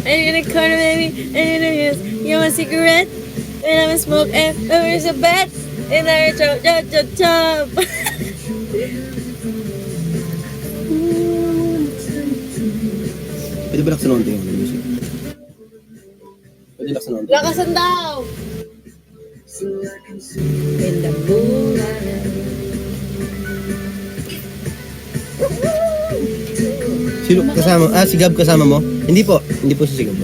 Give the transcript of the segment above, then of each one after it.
And in the corner, baby, and in the hills. You want a cigarette? And I'm a smoke, and there's a bat. And I chop, chop, chop, chop. Pwede ba laksan onti yung music? Pwede laksan onti. Lakasan daw! In the moonlight. Sino kasama? Si Gab kasama mo? Hindi po. Hindi po si Gab.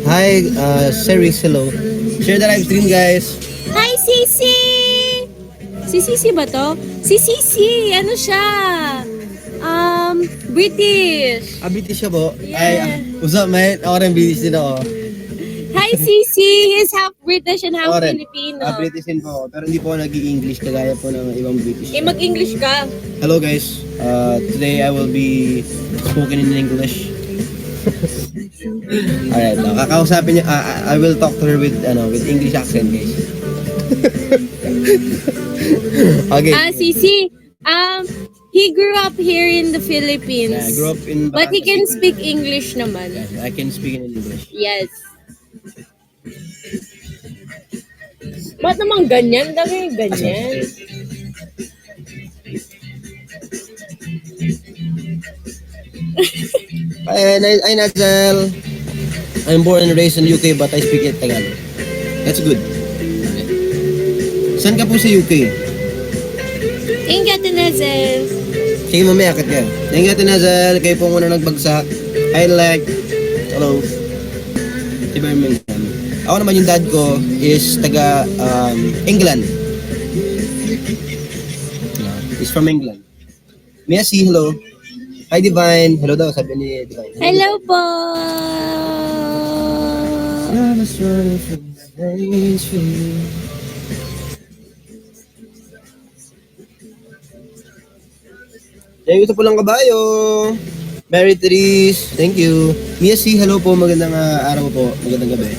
Hi, Ceris, hello. Share the live stream, guys. Hi, Sisi! Si Sisi ba to? Si Sisi! Ano siya? British. British siya po. Yeah. What's up, mate? Ako rin British din ako. Hi, Sisi! He's half British and half Ako rin. Filipino. British din po ako. Pero hindi po ako nag-i-English kagaya po ng ibang British. Mag-English ka. Hello, guys. Today I will be spoken in English. Alright, kakausapin niya. I will talk to her with English accent, guys. Okay. Sisi, he grew up here in the Philippines. Yeah, I grew up in But he can speak English naman. I can speak in English. Yes. Ba't naman ganyan? Dami ganyan. Hi, Nazel. I'm born and raised in UK but I speak it Tagalog. That's good. Saan ka po sa UK? Ingat na, Zez. Sige, mamaya akit ka. Thank you, Nazel. Kayo po muna nagbagsak. Hi, Lek. Hello. Si Birmingham. Ako naman yung dad ko is taga England. He's from England. Messi, hello. Hi, Divine. Hello daw, sabi ni Divine. Hello po. I was running from the days for you. Thank you sa pulang kabayo. Mary Therese, thank you. Mia C, hello po. Magandang araw po. Magandang gabi.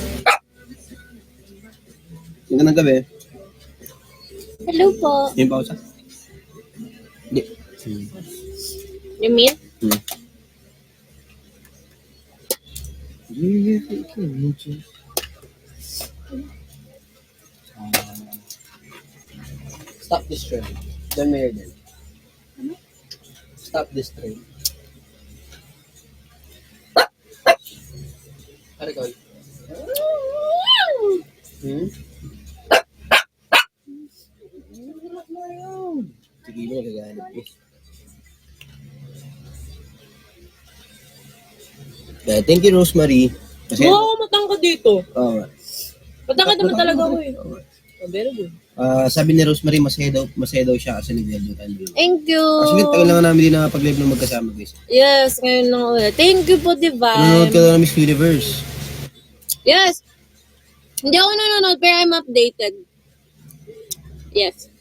Magandang gabi. Hello po. Yung pausa? Hindi. You mean? Stop this train. John Mayer din. Stop this train. Ano ko? Sige mo nagagalit eh. Thank you, Rosemary. Kasi, Wow, matangkad dito. oh, Matangkad naman talaga ako eh. Oh, very good. sabi ni Rosemary, masaya daw siya kasi nag-live tayo. Thank you. Kasi tagal lang namin din nakapag-live ng magkasama, guys. Yes, ngayon lang ulit. Thank you po, Nanonood ka Divine. lang ng Miss Universe. Yes. Hindi ako nanonood pero I'm updated. Yes.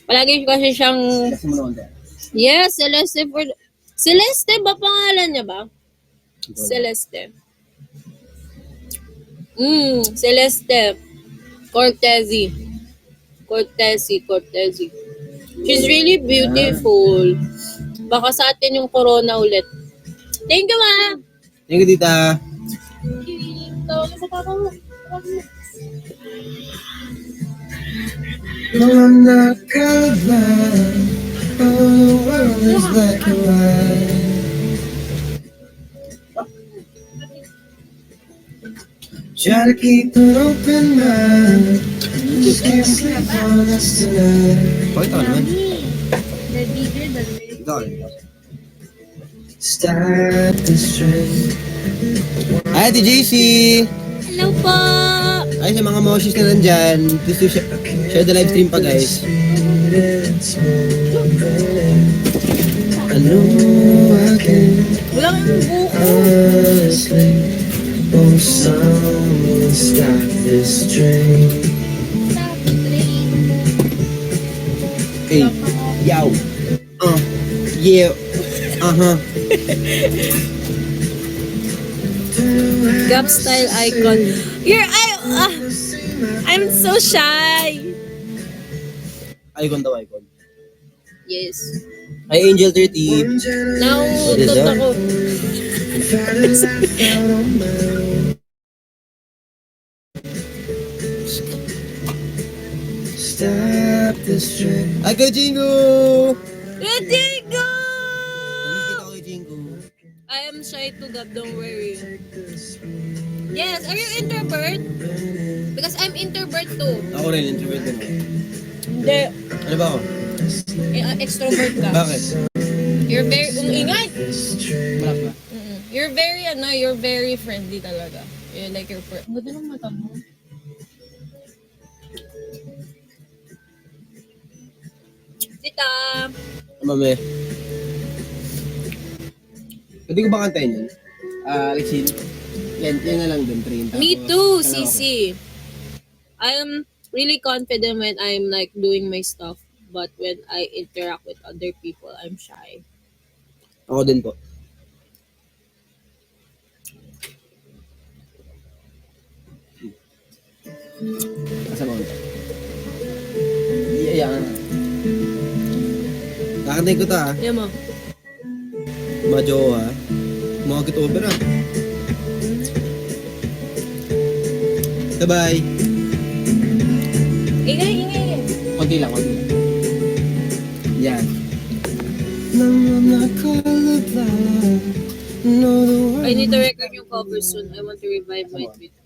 Palagi kasi siyang... Kasi mo naman tayo. Yes, Celeste for... Celeste ba pangalan niya ba? Celeste. Celeste. Cortezi. She's really beautiful. Baka sa atin yung corona ulit. Thank you, ma! Thank you, tita. Tawag sa papa mo. No, I'm not colorblind. Oh, the world is black and white. Try to keep an open mind. Just can't sleep on us tonight. Pakita ka naman. Start this train. Hi, Ate JC! Hello po! Ay, sa mga moshis na nandyan, please do share the live stream pa, guys. I know I can Wala kang buko. honestly won't someone stop this train. Hey, yow. Yeah. Gap style icon. I'm so shy. Icon daw, icon. Yes. Hi, Angel 30. What is Nauutot that? ako. Stop this trend. Ay, kay Jingo! Rodrigo! Namiss kita ko kay Jingo. I am shy to God, don't worry. Yes, are you introvert? Because I'm introvert too. Ako rin, introvert din ako. Hindi. Ano ba ako? Extrovert ka. Bakit? You're very, ingay! Malak ba? You're very friendly talaga. You're like your Buti ng mata mo. Tita! Mame. Pwede ko ba kantayin yun? Alexin. Yan na lang dun, 30. Me too, Ano ako? Sisi. I'm really confident when I'm like doing my stuff. But when I interact with other people, I'm shy. Ako din po. Kasama ko. Iyayakan na. Kakantayin ko ta ha. Yan mo. Mga jowa. Mga get over ha. Bye-bye. Ingay, ingay. Konti lang. Yan. I'm not colorblind. Know the world. I need to record yung cover soon. I want to revive my Twitter.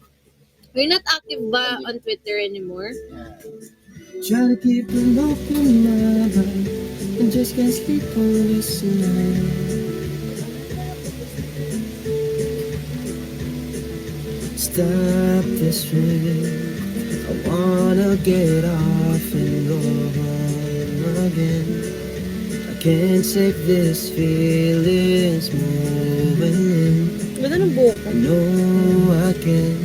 You're not active ba on Twitter anymore? Trying to keep an open mind and just can't sleep on this night. Stop this rain. I wanna get off and go home again. I can't take this feeling's moving in. Ganda ng buhok I know I can,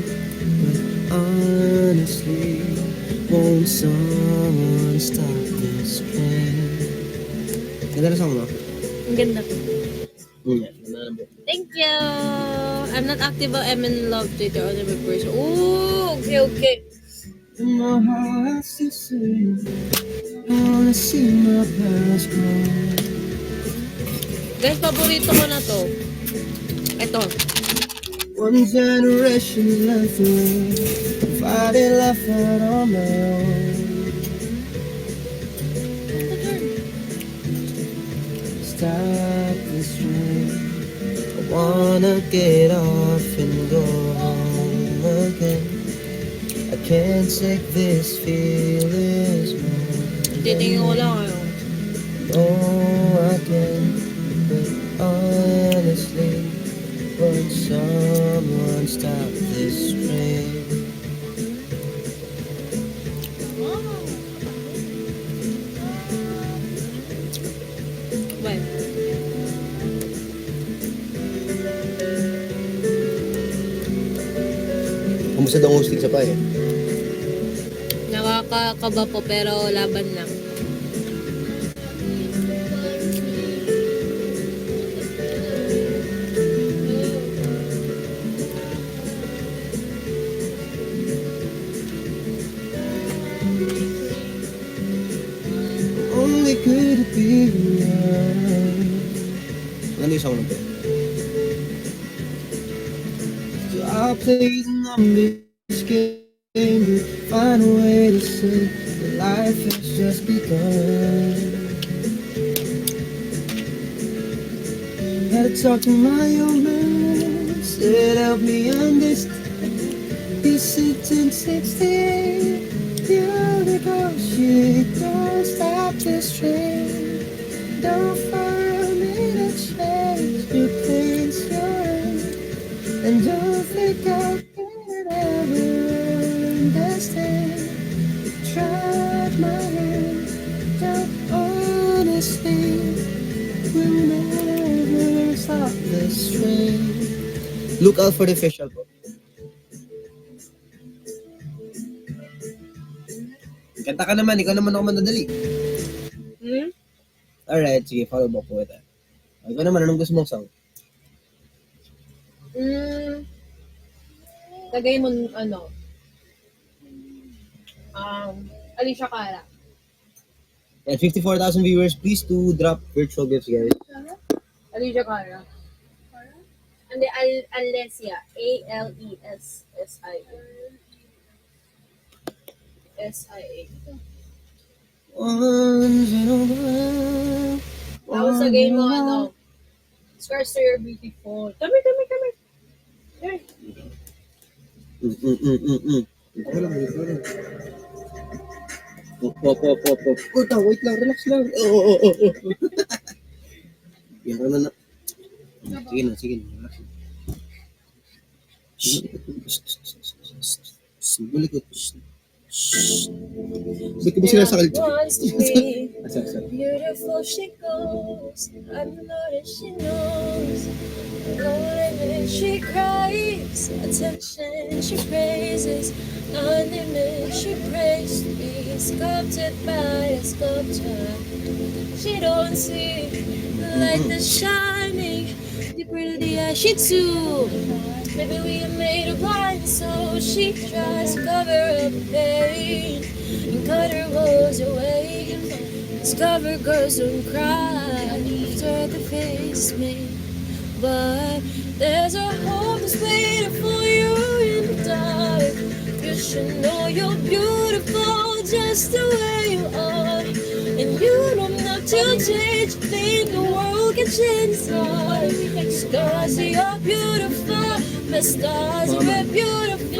but honestly, won't someone stop this train? Ganda na song, no? Ang ganda. Ganda na buhok. Thank you! I'm not active on I'm in love Twitter on my person. Ooh, okay. My heart has to say, I wanna see my past grow. Guys, paborito ko na to. Ito. One generation left away, fighting left out on my own. Stop this train. I wanna get off and go home again. I can't take this feeling more. Titingin ko lang kayo. Oh, I can, but honestly, won't someone stop this train? Bye. Kumusta daw ang hosting sa pae? Nakakakaba po pero laban lang. Only could it be right. Ano yung song na to? So I play the numbers game to find a way to say that life has just begun. Had to talk to my old man, said help me understand. He's sitting 68, you negotiate, don't stop this train. Don't for a minute change your plans and don't think I can ever understand. Tried my hand, don't honestly, we'll never stop this train. Look out for the official po. Kanta ka naman, ikaw naman ako mandadali. Hmm? Alright, sige, follow back po ito. Ikaw naman, anong gusto mong song? Lagay mo ano, Alicia Cara. At 54,000 viewers, please to drop virtual gifts, guys. Alicia Cara. And the Alessia. Alessia. SIA. Once in a while. Tapos sagay mo, ano, Scars to your beautiful. Come. Here. Okay lang, wait lang. Pop. Wait lang, relax lang. Oo. Yan na. Sige na, relax lang. Bulikot. Ba't ka ba sinasakal? Wants to be Sorry. beautiful she goes. I know that she knows. When she cries, attention she praises. Underneath she prays to be sculpted by a sculptor. She don't see the light that's shining deeper to the eye. She too. Maybe we are made of blind, so she tries to cover up the pain and cut her woes away. Discover girls don't cry after they face me, but there's a hope that's waiting for you in the dark. You should know you're beautiful just the way you are, and you don't have to change. Think the world can change its heart. Scars, you're beautiful. The stars are beautiful.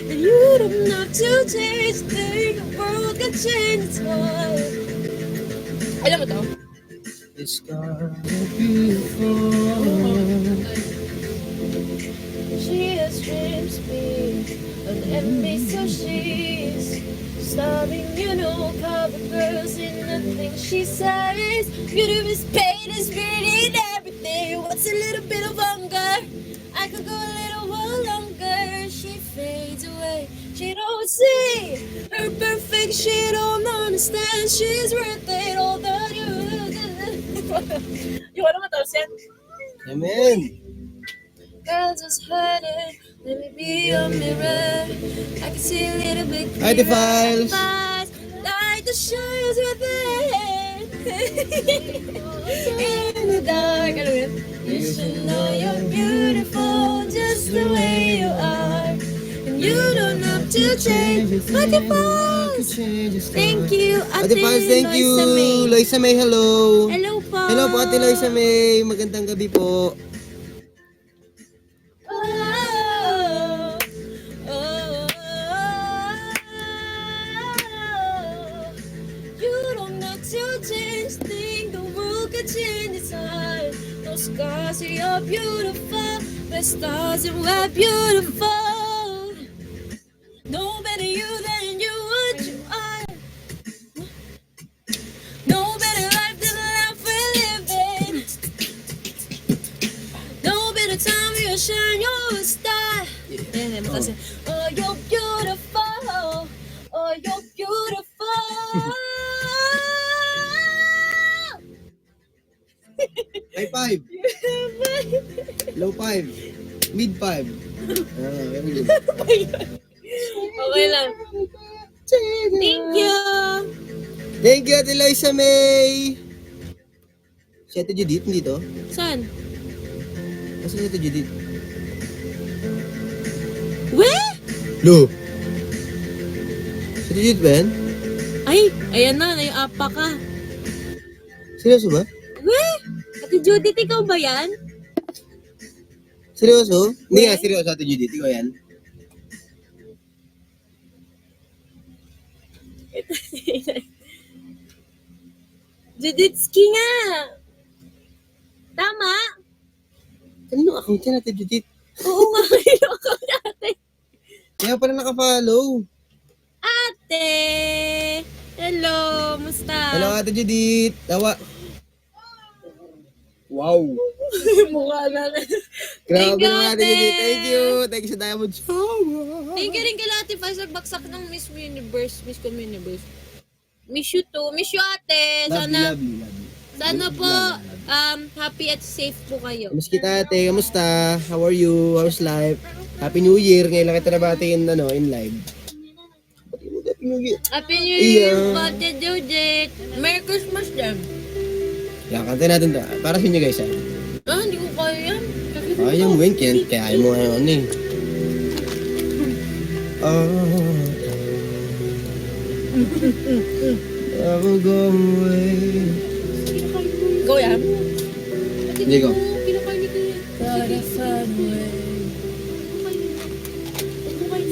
And you don't have to change. Think the world can change its heart. Alam mo to? The scars are beautiful. She has dreams big and envy, so she's starving, cover girls in nothing she says. Beauty is pain, is beauty in everything. What's a little bit of hunger? I could go a little while longer. She fades away, she don't see her perfect, she don't understand. She's worth it all that you. You wanna matapos yan? Amen. Girl, just hurt it. Let me be your mirror. I can see a little bit Hi, the files. Like the shadows within. In the dark. Ano yun? You should know you're beautiful just the way you are. And you don't have to change. But the files. Thank you, Ate Paz, thank you. Loisa May. Loisa May, hello. Hello po. Hello po, Ate Loisa May. Magandang gabi po. You don't have to change, think the world can change its heart. No scars, you're beautiful. The stars and we're beautiful. No better you than you what you are. No better life than the life we're living. No better time you'll shine your star. Oh, you're beautiful. Oh, you're beautiful. High five. Low five. Mid five. Very good. Okay lang. Thank you. Thank you, Ate Loisa May. Si Ate Judith, nandito? Saan? Kasi si Ate Judith. Weh? Lo. Si Ate Judith ba yan? Ay, ayan na, naiapa ka. Seryoso ba? Weh? Ate Judith, ikaw ba yan? Seryoso? Hindi nga, seryoso, Ate Judith. Ikaw yan? Judithski nga. Tama? Kanino account yan, Ate Judith? Oo nga, kayo ako dati. Kaya pala naka-follow. Ate! Hello, musta? Hello, Ate Judith. Tawa. Wow. Mukha na. Grabe Thank you, naman, Ate Ate. Judith. Thank you. Thank you sa Diamond Shower. Thank you rin kay Ate Faz nagbaksak ng Miss Universe, Miss Communiverse. Miss you too. Miss you, ate. Lovely, Sana, lovely, lovely. sana po, Lovely, lovely. happy at safe po kayo. Kamusta kita ate? Kamusta? How are you? How's life? Happy New Year. Ngayon lang kita nabatiin in live. Happy New Year. Happy New Year, Iya. Bate Judith. Merry Christmas din. Yan, kanta natin to. Para sa inyo guys ha. Hindi ko kaya yan. Ayaw mo yun, kaya ayaw mo ngayon eh. I will go away. Go yan. Hindi ko. Gotta find a way.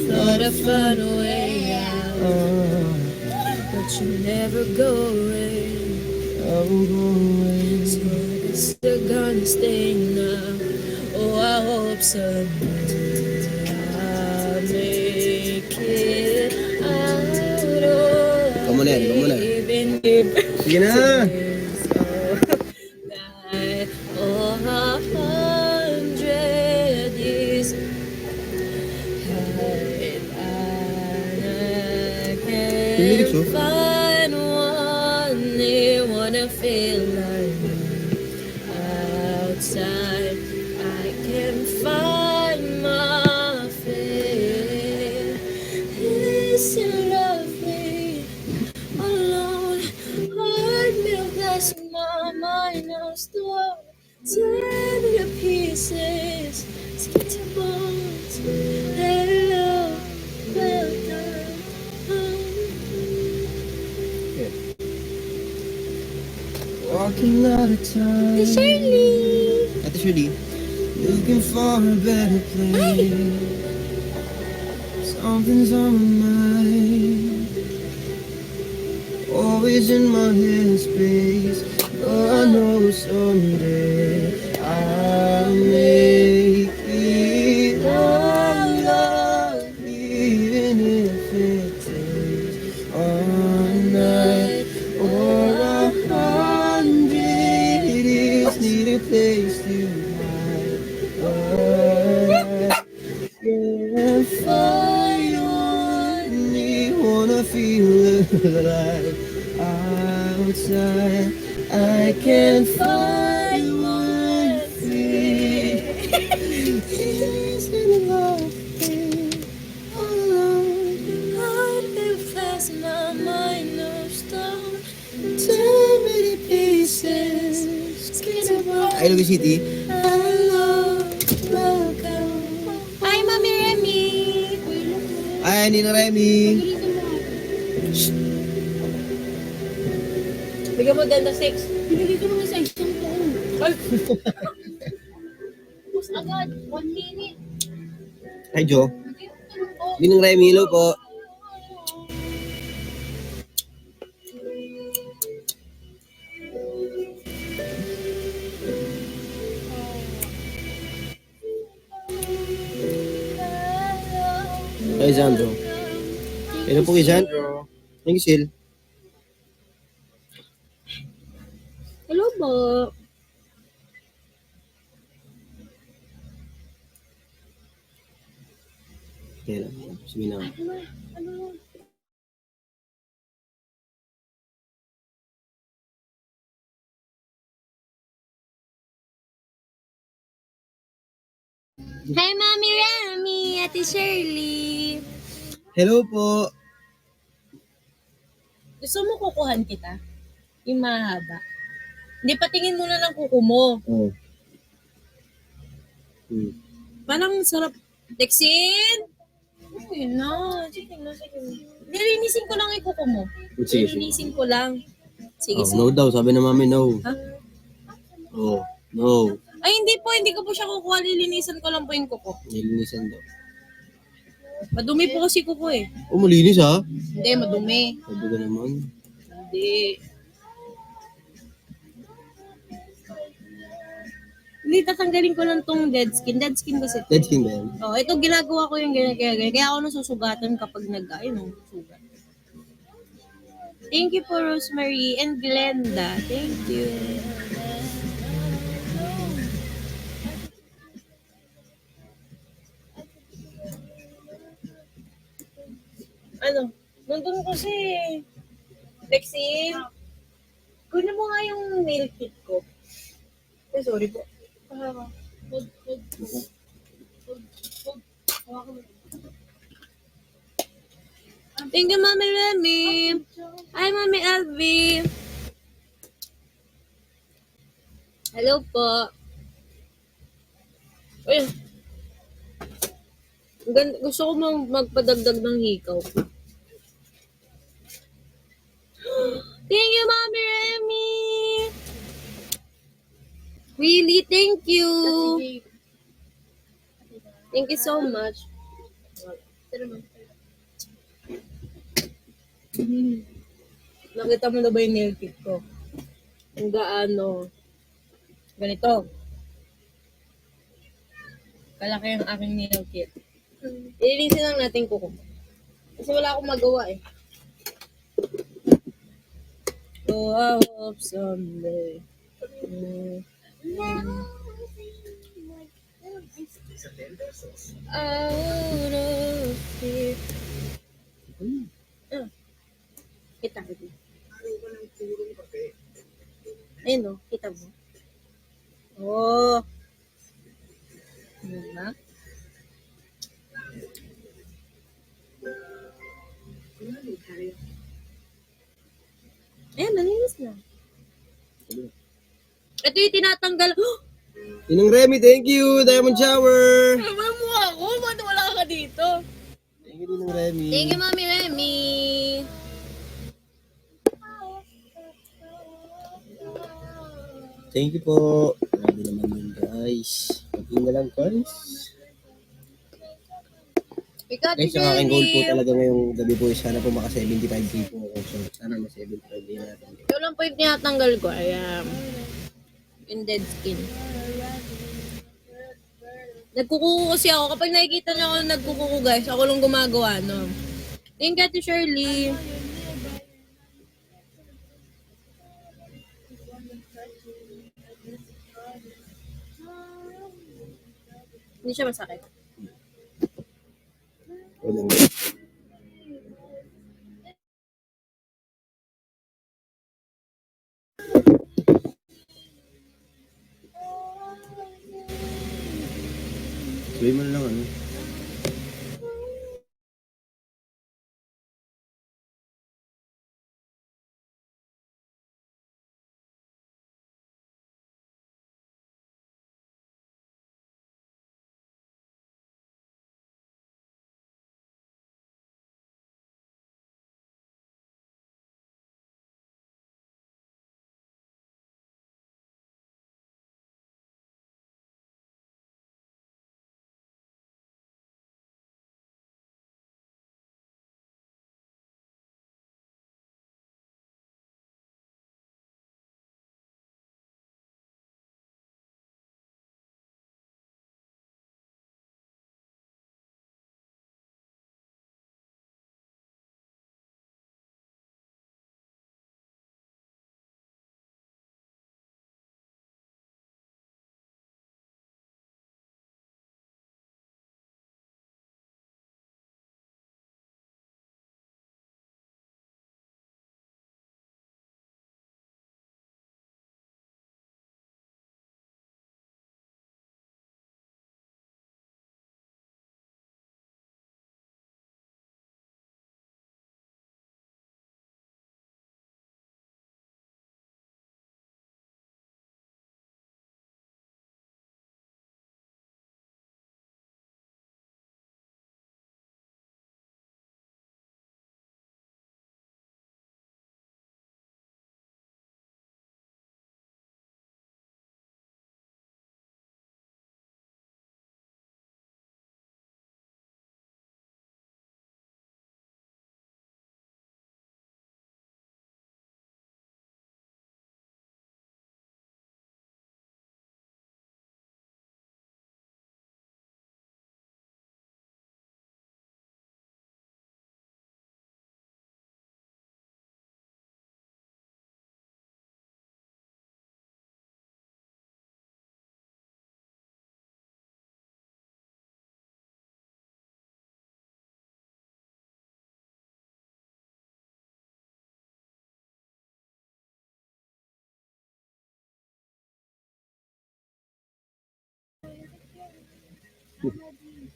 Gotta find a way out. But you never go away. I will go away. So I guess you're gonna stay now. Oh, I hope someday I'll make it out. Ikaw muna yan, ikaw muna. Even if Sige na. oh, 100 years hide, I Lyrics, can oh. find one. They wanna feel like me outside. I can find my fear. Listen, lovely, alone. Heart will bless my mind now. Stop. Tear me to pieces. Skin to bones. Hello, welcome home. Walking out of time. Hey, Shirley. Ate Shirley. Looking for a better place. Something's on my mind. Always in my headspace. But I know someday I'll make it out. Even if it takes all night or 100 years. Need a place to hide. But I can't find only wanna feel alive outside. I can't find one thing. It's been loving all alone. Heart will fast, my mind no stone. Too many pieces. Skin to bones. Ay, Lugi City. Hello, welcome. Hi, Mami Remy. Ay, Nina Remy. Bigyan mo din na 6. Binili ko naman sa isang taon. Ay! Tapos agad, 1 minute. Ay, Jo. Ninang Remy, hello po. Ay, Zandro. Hello po kay Zandro. Thank you, Sil. Hello po. Kaya lang. Sige na. Hi, Mami Remy, Ate Shirley. Hello po. Gusto mo kukuhan kita? Yung mahaba. Hindi, patingin muna ng kuko mo. Oh. Parang sarap. Texin! Okay na. Sige na, sige na. Nilinisin ko lang yung kuko mo. Sige, sige. Nilinisin ko lang. Sige, Oh, sige. no daw. Sabi na mami, no. Ha? Oh, no. Ay, hindi po. Hindi ko po siya kukuha. Nilinisan ko lang po yung kuko. Nilinisan daw. Madumi po kasi kuko eh. Oh, malinis ha. Hindi, madumi. Sabi ka naman. Hindi. Hindi, tatanggalin ko lang tong dead skin. Dead skin kasi. Dead skin ba yan? Oh, ito ginagawa ko yung ganyan. Kaya ako nasusugatan kapag nag-ayun ng sugat. Thank you po, Rosemary and Glenda. Thank you. Ano? Nandun kasi. Lexi, kunin mo nga yung nail kit ko. sorry po. Thank you, Mami Remy. Hi, Mami Elvie. Hello po. Ayun, gusto ko magpadagdag ng hikaw. Thank you, Mami Remy. Really, thank you. Thank you so much. Nakita mo na ba yung nail kit ko? Ang gaano. Ganito. Kalaki ang aking nail kit. Ilinisin lang natin kuko. Kasi wala akong magawa eh. So I hope someday. Out of fear. Kita ko. Ayun o, kita mo. Oh. Diba? Ayan, nalinis na. Ito yung tinatanggal. Inang Remy, thank you. Diamond shower. Naman mo ako. Ba't wala ka dito? Thank you, Inang Remy. Thank you, Mami Remy. Thank you po. Grabe naman yun, guys. Pagin na lang, guys. Ikaw, Guys, ang aking goal po talaga ngayong gabi po is sana po maka 75k po ako. So, sana mas 75k natin. Ito lang po yung tinatanggal ko. Ayan. Yung dead skin. Nagkukuko kasi ako. Kapag nakikita niyo ako nagkukuko, guys, ako lang gumagawa, no? Thank you, Ate Shirley. Hindi siya masakit. Walang Sabi mo na lang ano.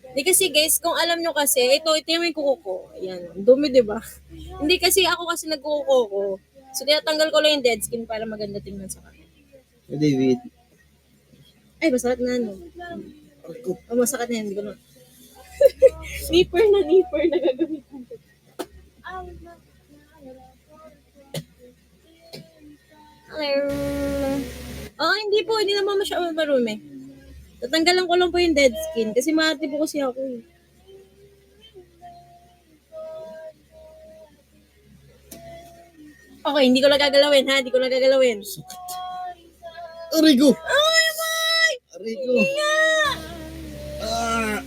Hindi kasi guys, kung alam nyo kasi, ito yung may kuko ko. Ayan, ang dumi, di ba? Hindi kasi ako kasi nagkukuko ko. So, tinatanggal ko lang yung dead skin para maganda tingnan sa kanya. David. Ay, masakit na ano. Oh, masakit na yan, hindi ko na. Nipper na gagamitin ko. Hello. Oo, hindi naman masyadong marumi. Tatanggalan ko lang po yung dead skin kasi maarte po kasi ako eh. Okay, hindi ko lang gagalawin ha, hindi ko lang gagalawin. Arigo! Ay, may! Arigo! Nga! Ah!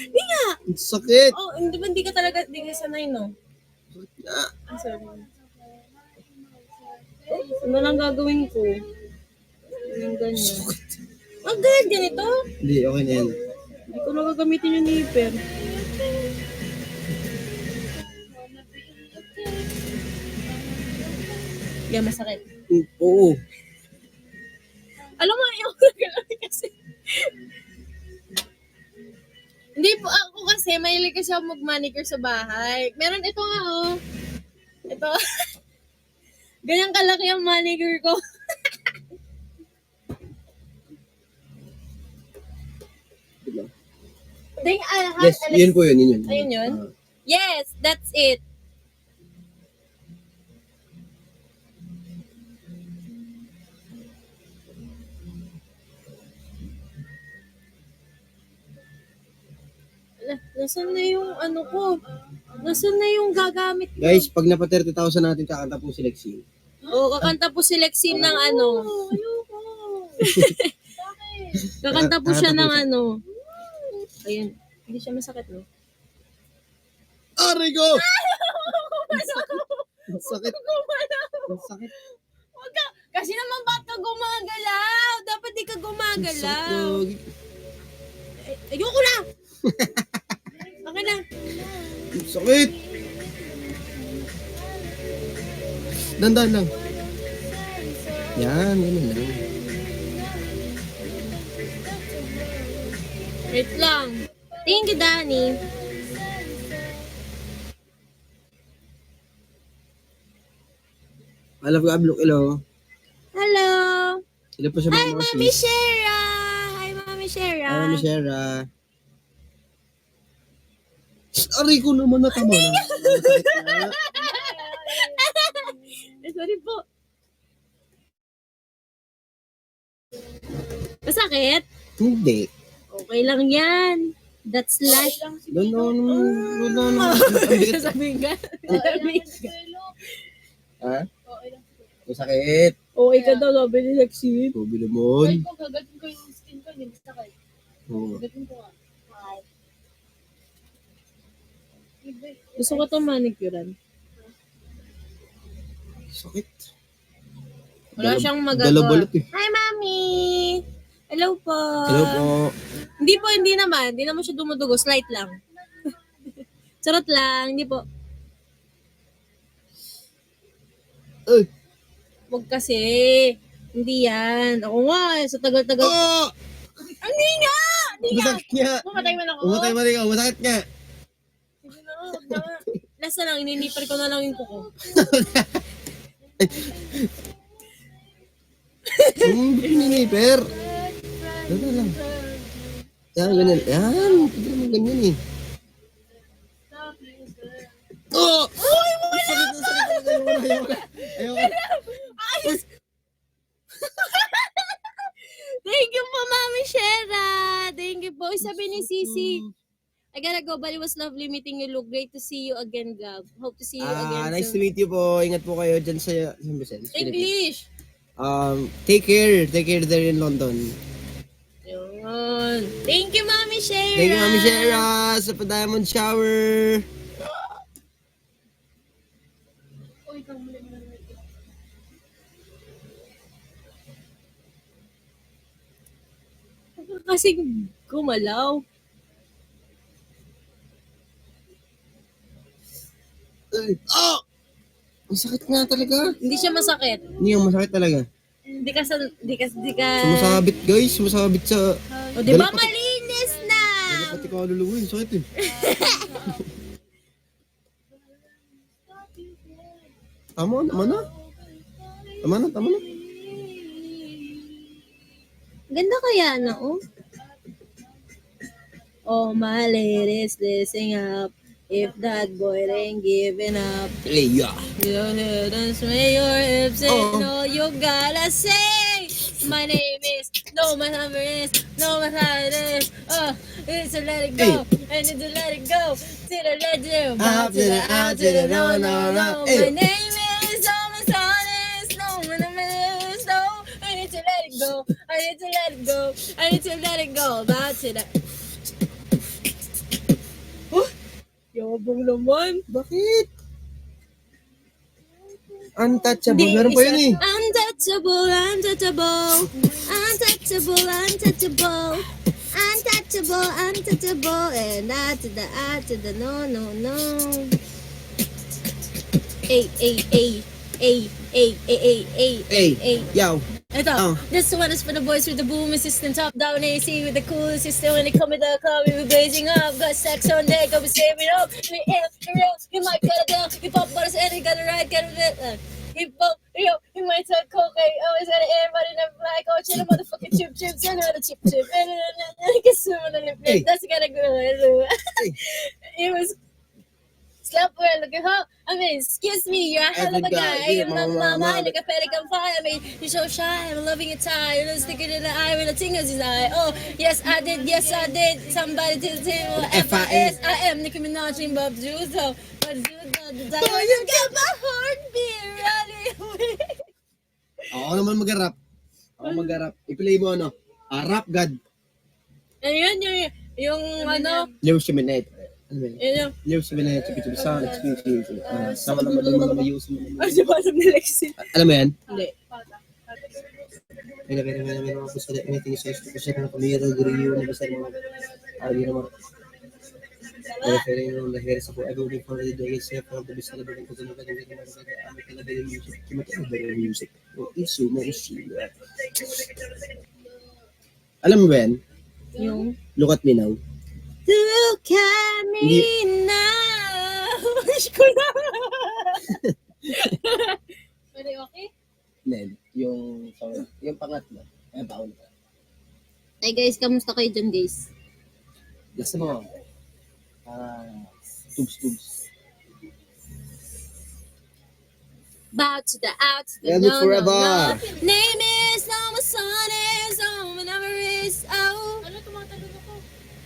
Hindi nga! Ang sakit! Oh, hindi ka talaga, hindi ka sanay, no? Ah, Ah, sorry. Ano lang gagawin ko? Yung ganyan. Ang ganyan ganito? Hindi, okay na yan. Hindi ko na gagamitin yung nipper. Yan, masakit. Oo. Alam mo, yung gagawin kasi. Hindi po ako kasi, mahilig kasi ako mag-manicure sa bahay. Meron ito nga, oh. Ito. Ganyan kalaki ang manicure ko. Yes, yun po yun, yun. Ayun yun? Yes, that's it. Nasaan na yung ano ko? Nasaan na yung gagamit ko? Guys, pag napa 30,000 natin, kakanta po si Lexi. Oo, kakanta po si Lexine ng ano. Ayoko. Kakanta po siya ng ano. Ayun. Hindi siya masakit, no? Arigo! Ang sakit. Ang sakit. Wag ka, kasi naman ba't ka gumagalaw? Dapat di ka Ang sakit, gumagalaw. dog. Ayoko na! Okay na. Ang sakit. Dandan lang. Yan, ganun lang. Wait lang. Thank you, Danny. I love Gablok, hello. Hello! Hello po sa mga Hi, Mami Shera! Hi, Mami Shera! Hi, Mami Shera. Aray ko naman natama na. Masakit na. Sorry po. Masakit? Hindi. Okay lang yan. That's life. Doon. Sasabihin ka? Sasabihin ka? Ha? Masakit. Okay ka daw, sabi ni Lexi. Kobe naman. Ko, gagatin ko yung skin ko, hindi sakit. Oo. Gagatin ko nga. Gusto ko itong manicurean. Sakit. Wala siyang magagawa. Dalabalot eh. Hi, Mami! Hello po. Hello po. Hindi naman. Hindi naman siya dumudugo. Slight lang. Charot lang. Hindi po. Ay. Huwag kasi. Hindi yan. Ako nga, sa tagal-tagal. Oh! Hindi nga! Hindi nga! Masakit nga. Mamatay man ako. Umatay mo rin ako. Masakit nga. Sige na, huwag na. Last na lang, ininipar ko na lang yung kuko. Niniper. Dada lang. Yan, ganyan. Yan. Hindi naman ganyan eh. Oh! Sakit na sakit talaga. Ayoko. Thank you po, Mami Shera. Thank you po. Sabi ni Sisi, I gotta go, but it was lovely meeting you. Look, great to see you again, Gab. Hope to see you again Nice to soon. meet you po. Ingat po kayo dyan sa San Vicente, Philippines. English. Take care. Take care there in London. Yun. Thank you, Mami Shera. Thank you, Mami Shera, sa pa-diamond shower. Uy, kang muli mo na. Kasi gumalaw. Oh! Ang sakit nga talaga. Hindi siya masakit. Hindi yung masakit talaga. Di ka. Sumasabit guys, sumasabit sa... O, di ba Dala pati- malinis na? Dala pati kaluluwa, sakit eh. Tama na. Tama na. Ganda kaya na, oh. Oh, my ladies, listen up. If that boy ain't giving up, Hey, yeah. you don't sway your hips and Oh. all you gotta say. My name is, no, my number is, no, my time is. Oh, it's to let it go, I need to let it go. To the legend, Out to the, no. My Hey. name is, oh, my son is, no, my name is, no. I need to let it go, I need to let it go, I need to let it go. Back to the. Yabang naman. Bakit? Untouchable. Meron pa yun eh. Untouchable, untouchable. Untouchable, untouchable. Untouchable, untouchable. And I to the no, no, no. Ay, ay, ay. Ay, ay, ay, ay, ay, Hey, ay. yaw. Ito, this one is for the boys with the boom system, top down AC with the cool system. When they come in the club, we be blazing up. Got sex on deck, I'll be saving up. We air, real, you might cut it down. You pop bottles and you got it right, get it. You pop, you might talk cocaine. Always got everybody in the black. Oh, chill, the motherfucking chips, and the chip. And I guess some of the lip. Hey. That's gotta go. Hey. It was. Slap well, look at her. I mean, excuse me, you're a hell of a guy. I am my mama, like a pelican fire. I mean, you're so shy, I'm loving your tie. You're sticking in the eye with the tingles in his eye. Oh, yes, I did. Somebody to the table. F.I.S. I am Nicki Minaj and Bob Juzo. But you got my heartbeat running away. Ako naman mag-rap. I-play mo ano? Rap God. Ayun, yung ano, Lyrics to Minute. Ano ba yun? yun yung, Lyrics to Minute. Sabi to the sound, experience. Sama naman din mga mayus mo. di ba alam ni Lexi? Alam mo yan? Hindi. May mga puso na anything sa issue. Kasi na pamira, guriyo, na basta mga hindi naman. Pero yung lahir sa po, everyone for the day is here for the best celebrating ko sa mga ganyan. Kami talaga yung music. Kimatay ba yung music? O issue na issue. Alam mo ba yan? Yung, Look at me now. look at me now. Wish ko na. Pwede okay? Then, yung pangatlo. Ay, baon ka. Hey guys, kamusta kayo dyan guys? Gusto mo? Tubes. Bow to the out to the Yeah, no, forever. no, no. Name is, no, my son is, oh, my number is, oh. Ano tumatalon ako?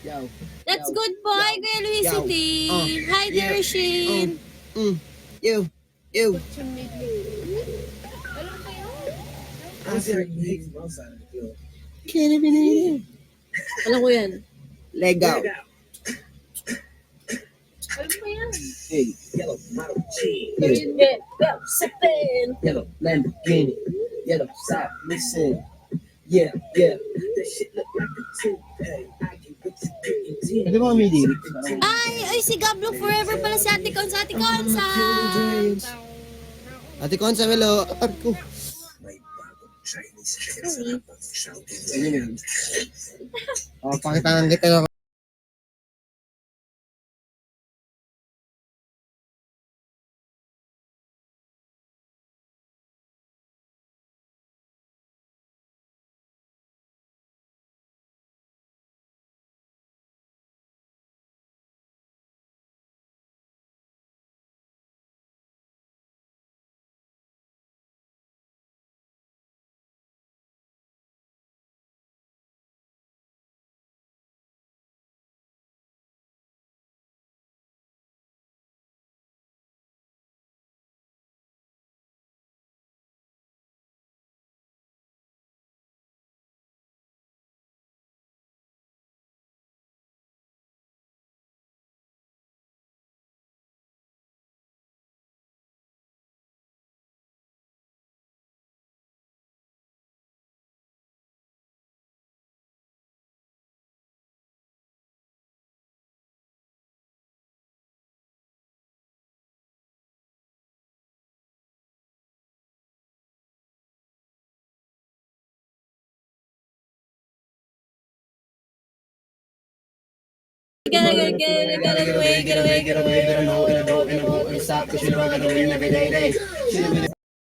Yaw. That's good boy, Kuya Luis Yaw. City. Oh. Hi there, Shane. Ew. Alam ko yan. Legal. Alam ko yan. Hey. Sapin. Yellow Lamborghini. Yellow side missing. Yeah. Pwede mo kami lyrics? Ay, si Gablo Forever pala si Ate Con, Ate Consa. Ate Consa, hello. Arko. Ano yun? Pakita kita Get away, stop, 'cause you know I gotta win every day.